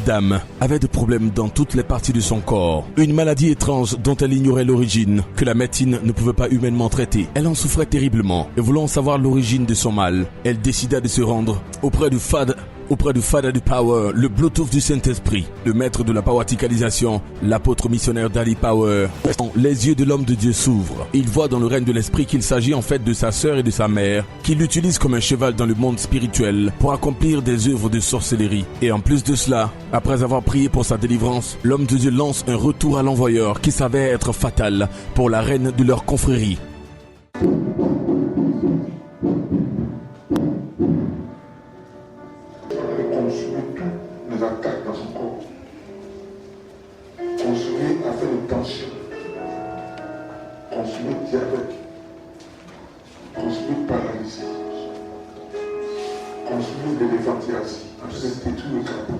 Dame avait des problèmes dans toutes les parties de son corps. Une maladie étrange dont elle ignorait l'origine, que la médecine ne pouvait pas humainement traiter. Elle en souffrait terriblement et voulant savoir l'origine de son mal, elle décida de se rendre auprès du Father du Power, le Bluetooth du Saint-Esprit, le maître de la powaticalisation, l'apôtre missionnaire d'Ali Power. Les yeux de l'homme de Dieu s'ouvrent. Il voit dans le règne de l'Esprit qu'il s'agit en fait de sa sœur et de sa mère, qui l'utilisent comme un cheval dans le monde spirituel pour accomplir des œuvres de sorcellerie. Et en plus de cela, après avoir prié pour sa délivrance, l'homme de Dieu lance un retour à l'envoyeur qui s'avère être fatal pour la reine de leur confrérie. Diabète, consommer paralysie, consommer l'éléphantiasie, en train de détruire le corps.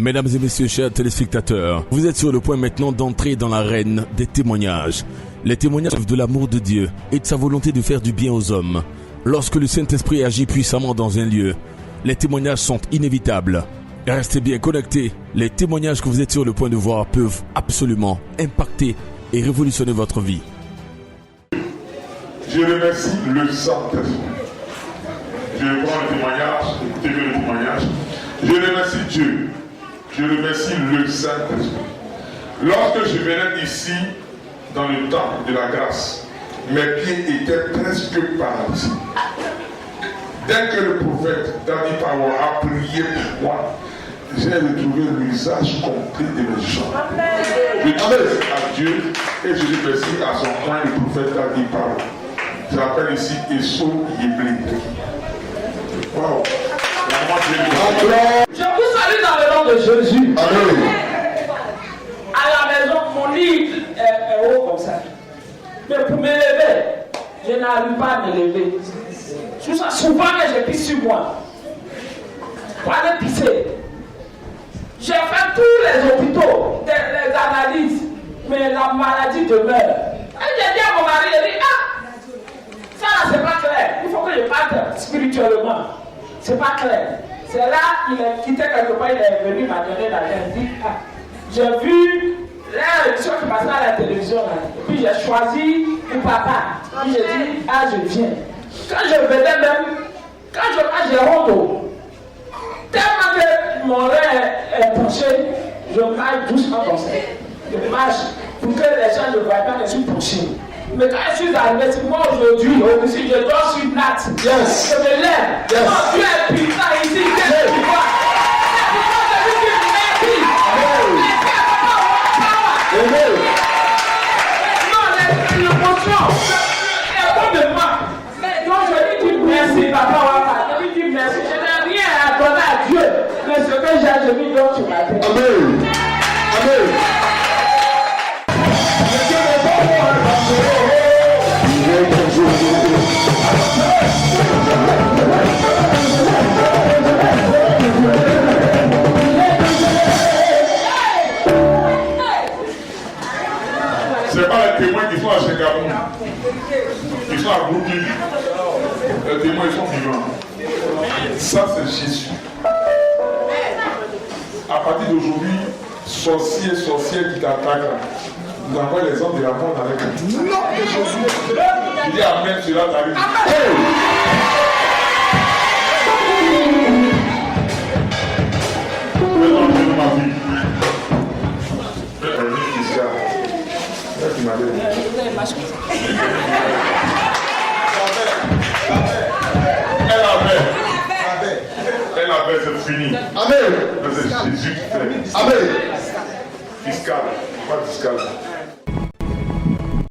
Mesdames et messieurs, chers téléspectateurs, vous êtes sur le point maintenant d'entrer dans l'arène des témoignages. Les témoignages de l'amour de Dieu et de sa volonté de faire du bien aux hommes. Lorsque le Saint-Esprit agit puissamment dans un lieu, les témoignages sont inévitables. Restez bien connectés, les témoignages que vous êtes sur le point de voir peuvent absolument impacter et révolutionner votre vie. Je remercie le Saint-Esprit. Je vais prendre le témoignage, écoutez bien le témoignage. Je remercie Dieu. Je remercie le Saint-Esprit. Lorsque je venais ici, dans le temps de la grâce, mes pieds étaient presque paralysés. Dès que le prophète Daddy Power a prié pour moi, j'ai retrouvé l'usage complet de mes jambes. Je remercie à Dieu et je remercie à son coin le prophète Daddy Power. Je l'appelle ici Esso Yeblé. Wow. Je vous salue dans le nom de Jésus. Amen. À la maison, mon lit est haut comme ça. Mais pour me lever, je n'arrive pas à me lever. C'est ça, souvent que je pisse sur moi. Pour aller pisser, J'ai fait tous les hôpitaux, les analyses, mais la maladie demeure. Et j'ai dit à mon mari, il dit, ah, ça là c'est pas clair, il faut que je parte spirituellement. C'est pas clair. C'est là qu'il est quitté quelque part, il est venu m'a donné l'argent. Il dit, ah, j'ai vu l'émission qui passait à la télévision là. Et puis j'ai choisi le papa. Puis j'ai dit, ah je viens. Quand je venais même, quand je marche, j'ai honte. Tellement que mon rêve est penché, je marche doucement comme ça. Je marche pour que les gens ne voient pas que je suis penché. Mais quand je suis arrivé, c'est moi aujourd'hui, aussi, je dors sur une natte. Yes. Je me lève. Yes. Non, Dieu est puissant ici, Dieu est puissant. Non, l'émotion est bon de moi. Donc je lui dis merci, papa, je lui dis merci. Je n'ai rien à donner à Dieu. Mais ce que j'ai, je lui donne sur ma tête. Amen. Amen. C'est pas les témoins qui sont à Chicago, qui sont à Brooklyn. Les témoins, ils sont vivants. Ça, c'est Jésus. À partir d'aujourd'hui, sorciers, sorcières qui t'attaquent, vous envoyez les hommes de la mort avec eux. Non, Jésus. Il dit Amen, cela t'arrive. Maintenant, je vais ma vie. Elle avait, c'est fini. Amen. C'est Jésus qui fait. Amen. Fiscal, pas fiscal.